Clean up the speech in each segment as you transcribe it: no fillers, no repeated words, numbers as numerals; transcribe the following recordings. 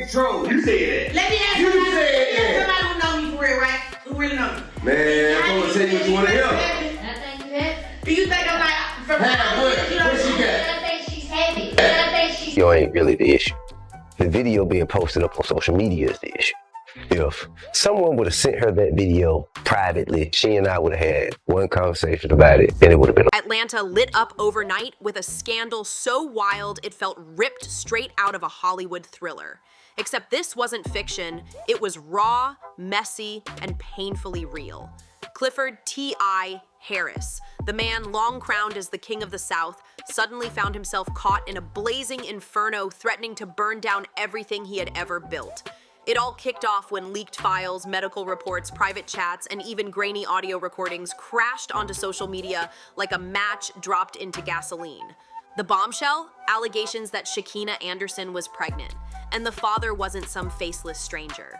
control. You said that. Let me ask you somebody, said that. somebody who know me for real, right? Who really know me. Man, I'm gonna tell you what you want to hear. I think you have. Do you think I'm like from What she got? I think she's heavy. I think she's. You ain't really the issue. The video being posted up on social media is the issue. If someone would have sent her that video privately, she and I would have had one conversation about it, and it would have been. Atlanta lit up overnight with a scandal so wild it felt ripped straight out of a Hollywood thriller. Except this wasn't fiction, it was raw, messy, and painfully real. Clifford T.I. Harris, the man long crowned as the King of the South, suddenly found himself caught in a blazing inferno threatening to burn down everything he had ever built. It all kicked off when leaked files, medical reports, private chats, and even grainy audio recordings crashed onto social media like a match dropped into gasoline. The bombshell? Allegations that Shekinah Anderson was pregnant, and the father wasn't some faceless stranger.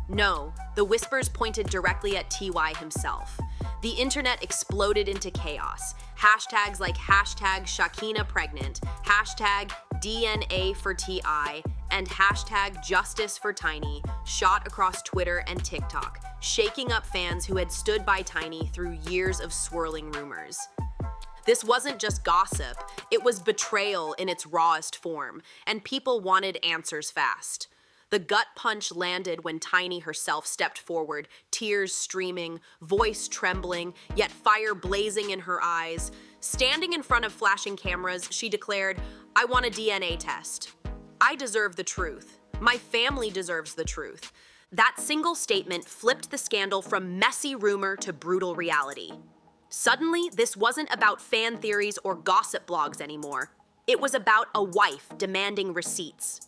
No, the whispers pointed directly at T.Y. himself. The internet exploded into chaos. Hashtags like hashtag Shekinah pregnant, hashtag DNA for T.I., and hashtag Justice for Tiny shot across Twitter and TikTok, shaking up fans who had stood by Tiny through years of swirling rumors. This wasn't just gossip, it was betrayal in its rawest form, and people wanted answers fast. The gut punch landed when Tiny herself stepped forward, tears streaming, voice trembling, yet fire blazing in her eyes. Standing in front of flashing cameras, she declared, "I want a DNA test. I deserve the truth. My family deserves the truth." That single statement flipped the scandal from messy rumor to brutal reality. Suddenly, this wasn't about fan theories or gossip blogs anymore. It was about a wife demanding receipts.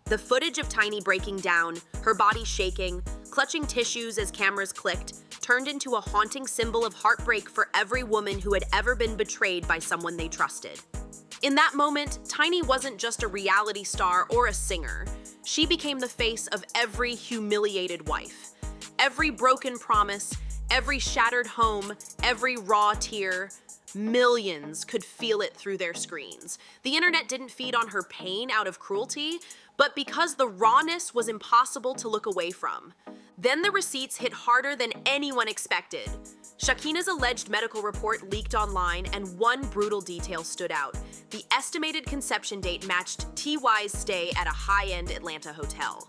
The footage of Tiny breaking down, her body shaking, clutching tissues as cameras clicked, turned into a haunting symbol of heartbreak for every woman who had ever been betrayed by someone they trusted. In that moment, Tiny wasn't just a reality star or a singer. She became the face of every humiliated wife. Every broken promise, every shattered home, every raw tear. Millions could feel it through their screens. The internet didn't feed on her pain out of cruelty, but because the rawness was impossible to look away from. Then the receipts hit harder than anyone expected. Shekinah's alleged medical report leaked online, and one brutal detail stood out. The estimated conception date matched T.Y.'s stay at a high-end Atlanta hotel.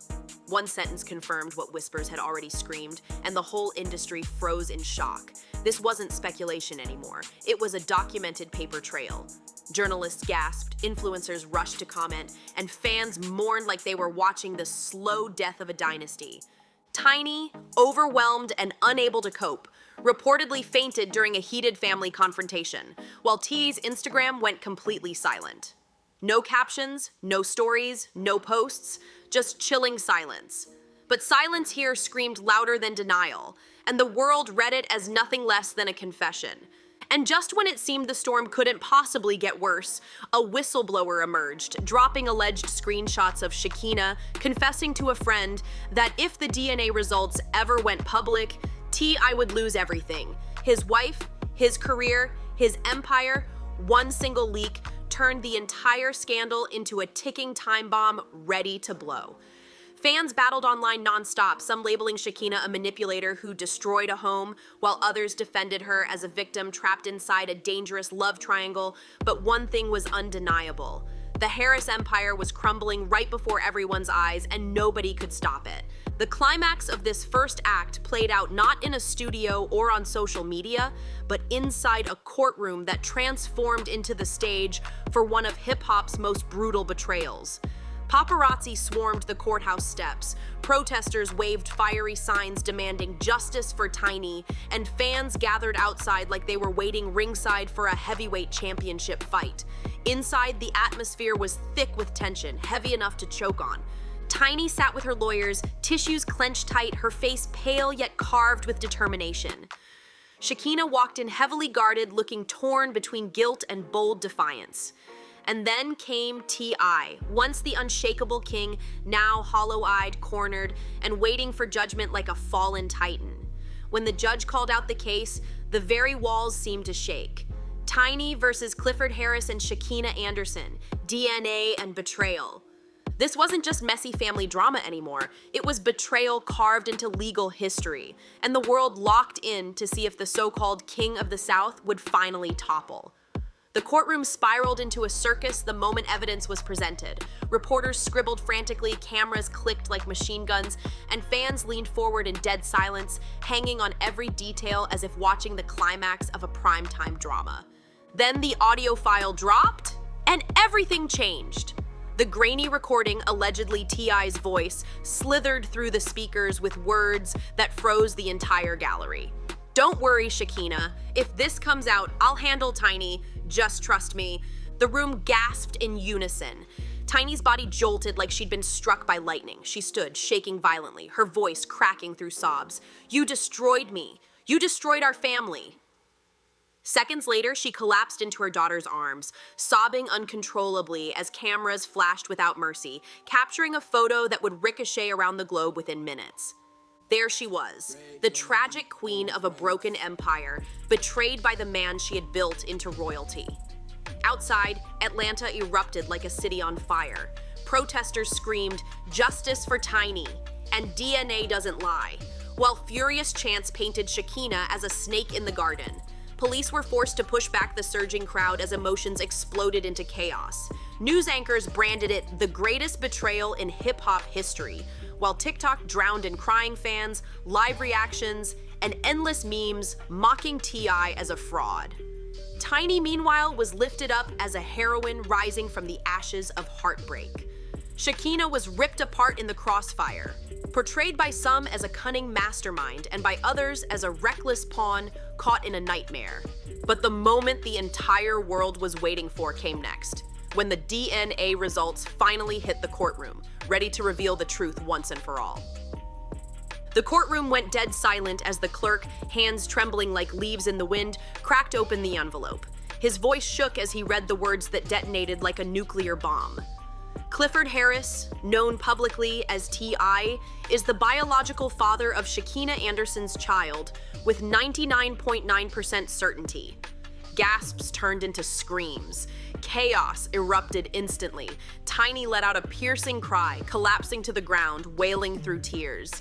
One sentence confirmed what whispers had already screamed, and the whole industry froze in shock. This wasn't speculation anymore. It was a documented paper trail. Journalists gasped, influencers rushed to comment, and fans mourned like they were watching the slow death of a dynasty. Tiny, overwhelmed and unable to cope, reportedly fainted during a heated family confrontation, while T's Instagram went completely silent. No captions, no stories, no posts, just chilling silence. But silence here screamed louder than denial, and the world read it as nothing less than a confession. And just when it seemed the storm couldn't possibly get worse, a whistleblower emerged, dropping alleged screenshots of Shekinah confessing to a friend that if the DNA results ever went public, T.I. would lose everything. His wife, his career, his empire. One single leak turned the entire scandal into a ticking time bomb ready to blow. Fans battled online nonstop, some labeling Shekinah a manipulator who destroyed a home, while others defended her as a victim trapped inside a dangerous love triangle. But one thing was undeniable. The Harris empire was crumbling right before everyone's eyes, and nobody could stop it. The climax of this first act played out not in a studio or on social media, but inside a courtroom that transformed into the stage for one of hip-hop's most brutal betrayals. Paparazzi swarmed the courthouse steps, protesters waved fiery signs demanding justice for Tiny, and fans gathered outside like they were waiting ringside for a heavyweight championship fight. Inside, the atmosphere was thick with tension, heavy enough to choke on. Tiny sat with her lawyers, tissues clenched tight, her face pale yet carved with determination. Shekinah walked in heavily guarded, looking torn between guilt and bold defiance. And then came T.I., once the unshakable king, now hollow-eyed, cornered, and waiting for judgment like a fallen titan. When the judge called out the case, the very walls seemed to shake. Tiny versus Clifford Harris and Shekinah Anderson, DNA and betrayal. This wasn't just messy family drama anymore. It was betrayal carved into legal history, and the world locked in to see if the so-called King of the South would finally topple. The courtroom spiraled into a circus the moment evidence was presented. Reporters scribbled frantically, cameras clicked like machine guns, and fans leaned forward in dead silence, hanging on every detail as if watching the climax of a primetime drama. Then the audio file dropped, and everything changed. The grainy recording, allegedly T.I.'s voice, slithered through the speakers with words that froze the entire gallery. "Don't worry, Shekinah. If this comes out, I'll handle Tiny. Just trust me." The room gasped in unison. Tiny's body jolted like she'd been struck by lightning. She stood, shaking violently, her voice cracking through sobs. "You destroyed me. You destroyed our family." Seconds later, she collapsed into her daughter's arms, sobbing uncontrollably as cameras flashed without mercy, capturing a photo that would ricochet around the globe within minutes. There she was, the tragic queen of a broken empire, betrayed by the man she had built into royalty. Outside, Atlanta erupted like a city on fire. Protesters screamed, "Justice for Tiny," and DNA doesn't lie, while furious chants painted Shekinah as a snake in the garden. Police were forced to push back the surging crowd as emotions exploded into chaos. News anchors branded it the greatest betrayal in hip-hop history, while TikTok drowned in crying fans, live reactions, and endless memes mocking T.I. as a fraud. Tiny, meanwhile, was lifted up as a heroine rising from the ashes of heartbreak. Shekinah was ripped apart in the crossfire, portrayed by some as a cunning mastermind and by others as a reckless pawn caught in a nightmare. But the moment the entire world was waiting for came next, when the DNA results finally hit the courtroom, ready to reveal the truth once and for all. The courtroom went dead silent as the clerk, hands trembling like leaves in the wind, cracked open the envelope. His voice shook as he read the words that detonated like a nuclear bomb. Clifford Harris, known publicly as T.I., is the biological father of Shekinah Anderson's child, with 99.9% certainty. Gasps turned into screams. Chaos erupted instantly. Tiny let out a piercing cry, collapsing to the ground, wailing through tears.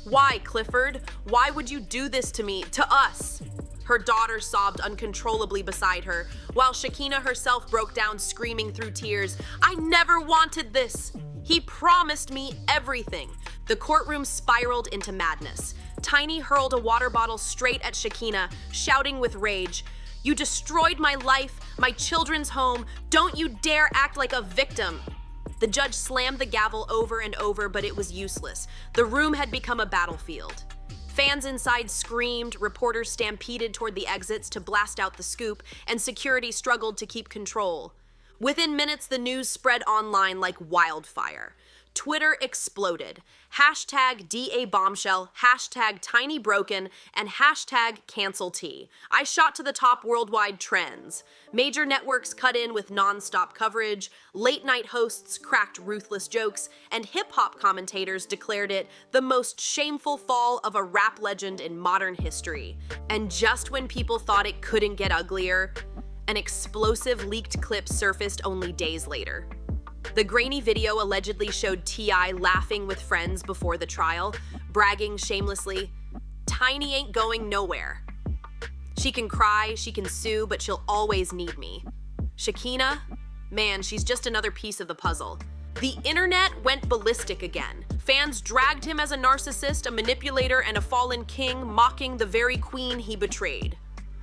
"Why, Clifford? Why would you do this to me, to us?" Her daughter sobbed uncontrollably beside her, while Shekinah herself broke down screaming through tears. "I never wanted this. He promised me everything." The courtroom spiraled into madness. Tiny hurled a water bottle straight at Shekinah, shouting with rage, "You destroyed my life, my children's home. Don't you dare act like a victim." The judge slammed the gavel over and over, but it was useless. The room had become a battlefield. Fans inside screamed, reporters stampeded toward the exits to blast out the scoop, and security struggled to keep control. Within minutes, the news spread online like wildfire. Twitter exploded. Hashtag DA bombshell, hashtag tiny broken, and hashtag cancel T. I shot to the top worldwide trends. Major networks cut in with non-stop coverage, late night hosts cracked ruthless jokes, and hip-hop commentators declared it the most shameful fall of a rap legend in modern history. And just when people thought it couldn't get uglier, an explosive leaked clip surfaced only days later. The grainy video allegedly showed T.I. laughing with friends before the trial, bragging shamelessly, "Tiny ain't going nowhere. She can cry, she can sue, but she'll always need me." Shekinah? Man, she's just another piece of the puzzle. The internet went ballistic again. Fans dragged him as a narcissist, a manipulator, and a fallen king, mocking the very queen he betrayed.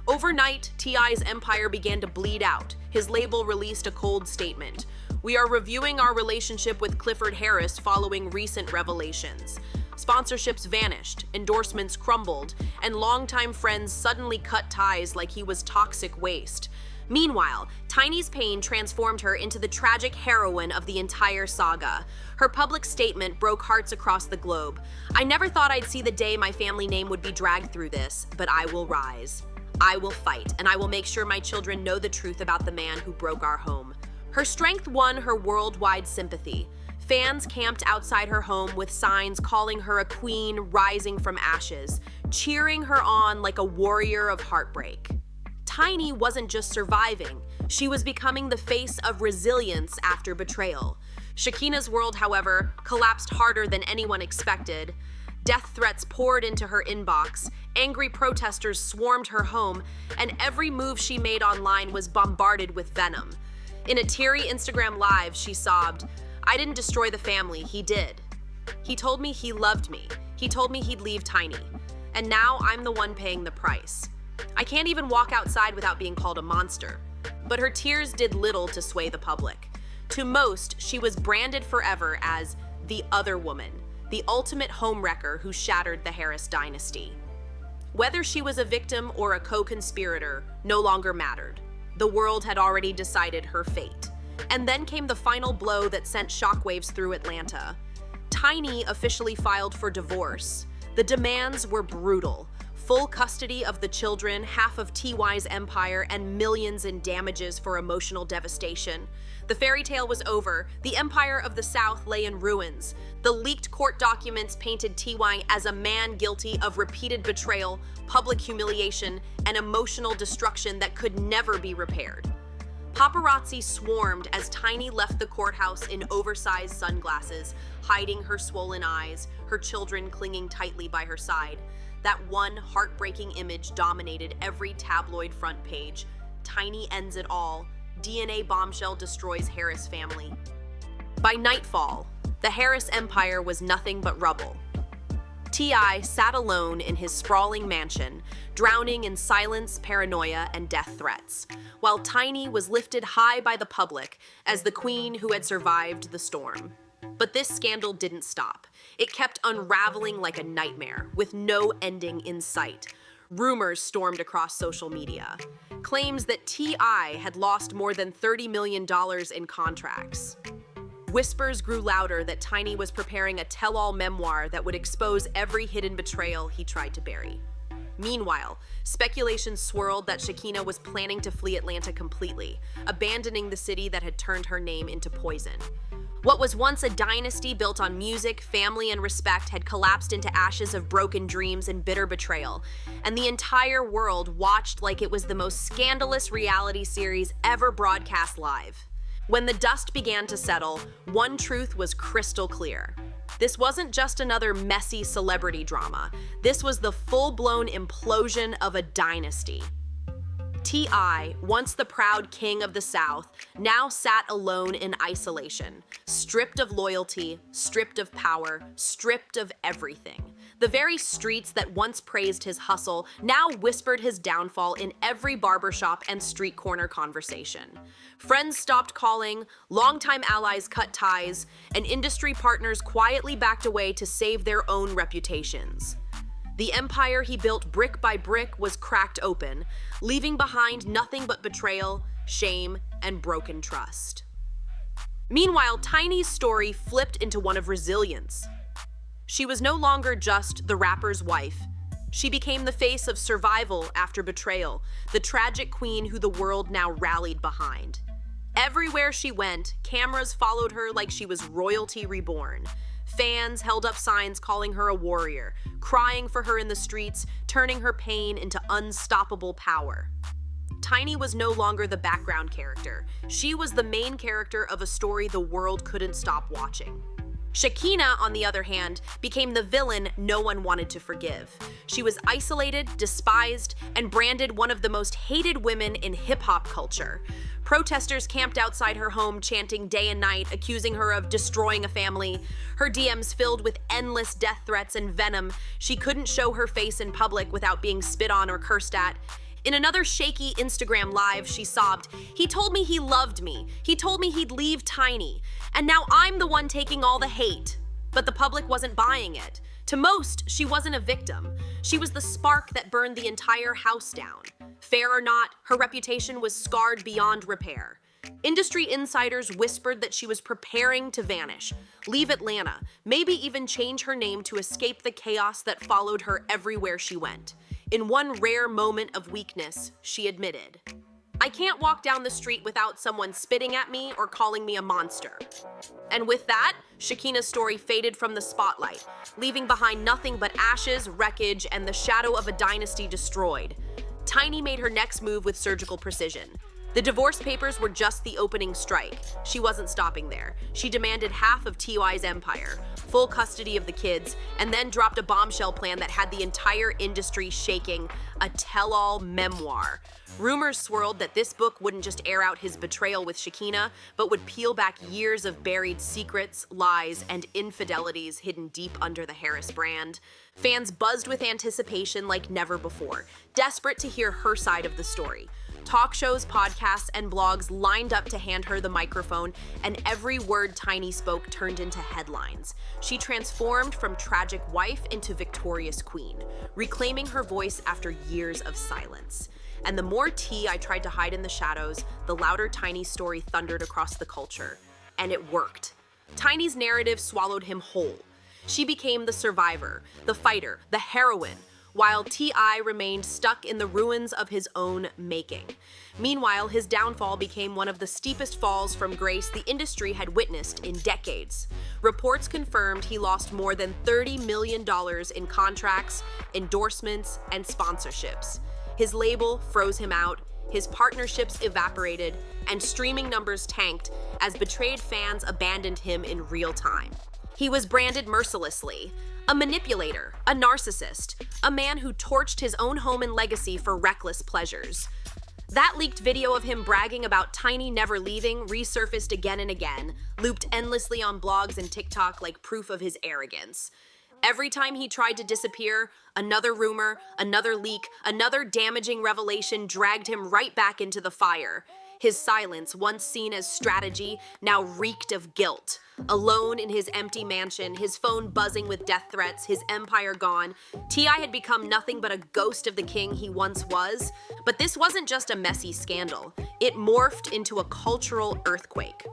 Overnight, T.I.'s empire began to bleed out. His label released a cold statement. "We are reviewing our relationship with Clifford Harris following recent revelations." Sponsorships vanished, endorsements crumbled, and longtime friends suddenly cut ties like he was toxic waste. Meanwhile, Tiny's pain transformed her into the tragic heroine of the entire saga. Her public statement broke hearts across the globe. "I never thought I'd see the day my family name would be dragged through this, but I will rise. I will fight, and I will make sure my children know the truth about the man who broke our home." Her strength won her worldwide sympathy. Fans camped outside her home with signs calling her a queen rising from ashes, cheering her on like a warrior of heartbreak. Tiny wasn't just surviving, she was becoming the face of resilience after betrayal. Shekinah's world, however, collapsed harder than anyone expected. Death threats poured into her inbox, angry protesters swarmed her home, and every move she made online was bombarded with venom. In a teary Instagram live, she sobbed, "I didn't destroy the family, he did. He told me he loved me. He told me he'd leave Tiny. And now I'm the one paying the price. I can't even walk outside without being called a monster." But her tears did little to sway the public. To most, she was branded forever as the other woman, the ultimate homewrecker who shattered the Harris dynasty. Whether she was a victim or a co-conspirator no longer mattered. The world had already decided her fate. And then came the final blow that sent shockwaves through Atlanta. Tiny officially filed for divorce. The demands were brutal. Full custody of the children, half of TY's empire, and millions in damages for emotional devastation. The fairy tale was over. The empire of the South lay in ruins. The leaked court documents painted TY as a man guilty of repeated betrayal, public humiliation, and emotional destruction that could never be repaired. Paparazzi swarmed as Tiny left the courthouse in oversized sunglasses, hiding her swollen eyes, her children clinging tightly by her side. That one heartbreaking image dominated every tabloid front page. Tiny ends it all. DNA bombshell destroys Harris family. By nightfall, the Harris empire was nothing but rubble. T.I. sat alone in his sprawling mansion, drowning in silence, paranoia, and death threats, while Tiny was lifted high by the public as the queen who had survived the storm. But this scandal didn't stop. It kept unraveling like a nightmare, with no ending in sight. Rumors stormed across social media. Claims that T.I. had lost more than $30 million in contracts. Whispers grew louder that Tiny was preparing a tell-all memoir that would expose every hidden betrayal he tried to bury. Meanwhile, speculation swirled that Shekinah was planning to flee Atlanta completely, abandoning the city that had turned her name into poison. What was once a dynasty built on music, family, and respect had collapsed into ashes of broken dreams and bitter betrayal, and the entire world watched like it was the most scandalous reality series ever broadcast live. When the dust began to settle, one truth was crystal clear. This wasn't just another messy celebrity drama. This was the full-blown implosion of a dynasty. T.I., once the proud king of the South, now sat alone in isolation, stripped of loyalty, stripped of power, stripped of everything. The very streets that once praised his hustle now whispered his downfall in every barbershop and street corner conversation. Friends stopped calling, longtime allies cut ties, and industry partners quietly backed away to save their own reputations. The empire he built brick by brick was cracked open, leaving behind nothing but betrayal, shame, and broken trust. Meanwhile, Tiny's story flipped into one of resilience. She was no longer just the rapper's wife. She became the face of survival after betrayal, the tragic queen who the world now rallied behind. Everywhere she went, cameras followed her like she was royalty reborn. Fans held up signs calling her a warrior, crying for her in the streets, turning her pain into unstoppable power. Tiny was no longer the background character. She was the main character of a story the world couldn't stop watching. Shekinah, on the other hand, became the villain no one wanted to forgive. She was isolated, despised, and branded one of the most hated women in hip-hop culture. Protesters camped outside her home, chanting day and night, accusing her of destroying a family. Her DMs filled with endless death threats and venom. She couldn't show her face in public without being spit on or cursed at. In another shaky Instagram live, she sobbed, "He told me he loved me. He told me he'd leave Tiny. And now I'm the one taking all the hate." But the public wasn't buying it. To most, she wasn't a victim. She was the spark that burned the entire house down. Fair or not, her reputation was scarred beyond repair. Industry insiders whispered that she was preparing to vanish, leave Atlanta, maybe even change her name to escape the chaos that followed her everywhere she went. In one rare moment of weakness, she admitted, "I can't walk down the street without someone spitting at me or calling me a monster." And with that, Shekinah's story faded from the spotlight, leaving behind nothing but ashes, wreckage, and the shadow of a dynasty destroyed. Tiny made her next move with surgical precision. The divorce papers were just the opening strike. She wasn't stopping there. She demanded half of T.Y.'s empire, full custody of the kids, and then dropped a bombshell plan that had the entire industry shaking, a tell-all memoir. Rumors swirled that this book wouldn't just air out his betrayal with Shekinah, but would peel back years of buried secrets, lies, and infidelities hidden deep under the Harris brand. Fans buzzed with anticipation like never before, desperate to hear her side of the story. Talk shows, podcasts, and blogs lined up to hand her the microphone, and every word Tiny spoke turned into headlines. She transformed from tragic wife into victorious queen, reclaiming her voice after years of silence. And the more tea I tried to hide in the shadows, the louder Tiny's story thundered across the culture. And it worked. Tiny's narrative swallowed him whole. She became the survivor, the fighter, the heroine, while T.I. remained stuck in the ruins of his own making. Meanwhile, his downfall became one of the steepest falls from grace the industry had witnessed in decades. Reports confirmed he lost more than $30 million in contracts, endorsements, and sponsorships. His label froze him out, his partnerships evaporated, and streaming numbers tanked as betrayed fans abandoned him in real time. He was branded mercilessly, a manipulator, a narcissist, a man who torched his own home and legacy for reckless pleasures. That leaked video of him bragging about Tiny never leaving resurfaced again and again, looped endlessly on blogs and TikTok like proof of his arrogance. Every time he tried to disappear, another rumor, another leak, another damaging revelation dragged him right back into the fire. His silence, once seen as strategy, now reeked of guilt. Alone in his empty mansion, his phone buzzing with death threats, his empire gone, T.I. had become nothing but a ghost of the king he once was. But this wasn't just a messy scandal. It morphed into a cultural earthquake.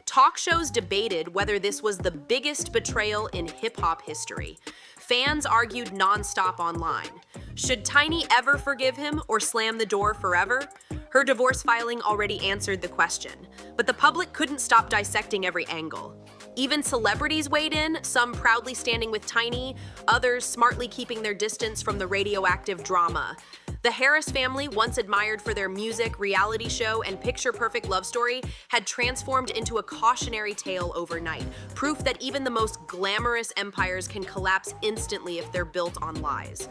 Talk shows debated whether this was the biggest betrayal in hip-hop history. Fans argued nonstop online. Should Tiny ever forgive him or slam the door forever? Her divorce filing already answered the question, but the public couldn't stop dissecting every angle. Even celebrities weighed in, some proudly standing with Tiny, others smartly keeping their distance from the radioactive drama. The Harris family, once admired for their music, reality show, and picture-perfect love story, had transformed into a cautionary tale overnight, proof that even the most glamorous empires can collapse instantly if they're built on lies.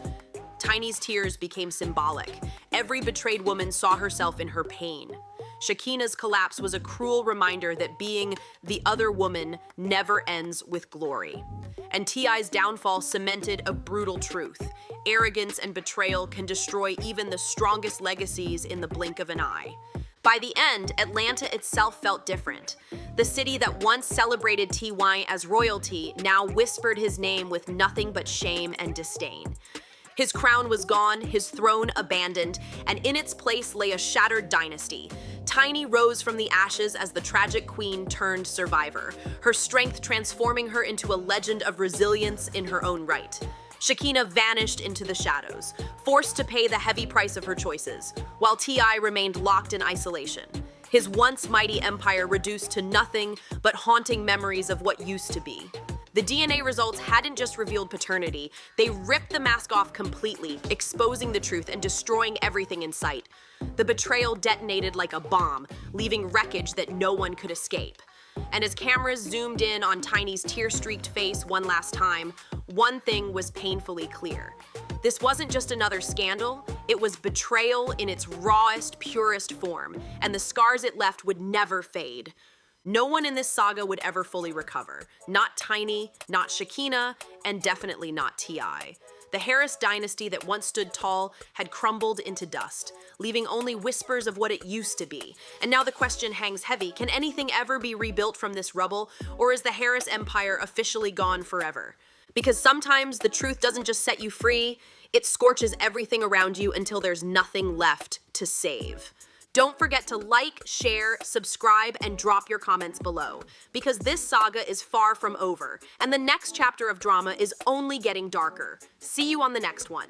Tiny's tears became symbolic. Every betrayed woman saw herself in her pain. Shekinah's collapse was a cruel reminder that being the other woman never ends with glory. And T.I.'s downfall cemented a brutal truth. Arrogance and betrayal can destroy even the strongest legacies in the blink of an eye. By the end, Atlanta itself felt different. The city that once celebrated T.Y. as royalty now whispered his name with nothing but shame and disdain. His crown was gone, his throne abandoned, and in its place lay a shattered dynasty. Tiny rose from the ashes as the tragic queen turned survivor, her strength transforming her into a legend of resilience in her own right. Shekinah vanished into the shadows, forced to pay the heavy price of her choices, while T.I. remained locked in isolation. His once mighty empire reduced to nothing but haunting memories of what used to be. The DNA results hadn't just revealed paternity, they ripped the mask off completely, exposing the truth and destroying everything in sight. The betrayal detonated like a bomb, leaving wreckage that no one could escape. And as cameras zoomed in on Tiny's tear-streaked face one last time, one thing was painfully clear. This wasn't just another scandal, it was betrayal in its rawest, purest form, and the scars it left would never fade. No one in this saga would ever fully recover. Not Tiny, not Shekinah, and definitely not T.I. The Harris dynasty that once stood tall had crumbled into dust, leaving only whispers of what it used to be. And now the question hangs heavy, can anything ever be rebuilt from this rubble, or is the Harris empire officially gone forever? Because sometimes the truth doesn't just set you free, it scorches everything around you until there's nothing left to save. Don't forget to like, share, subscribe, and drop your comments below, because this saga is far from over, and the next chapter of drama is only getting darker. See you on the next one.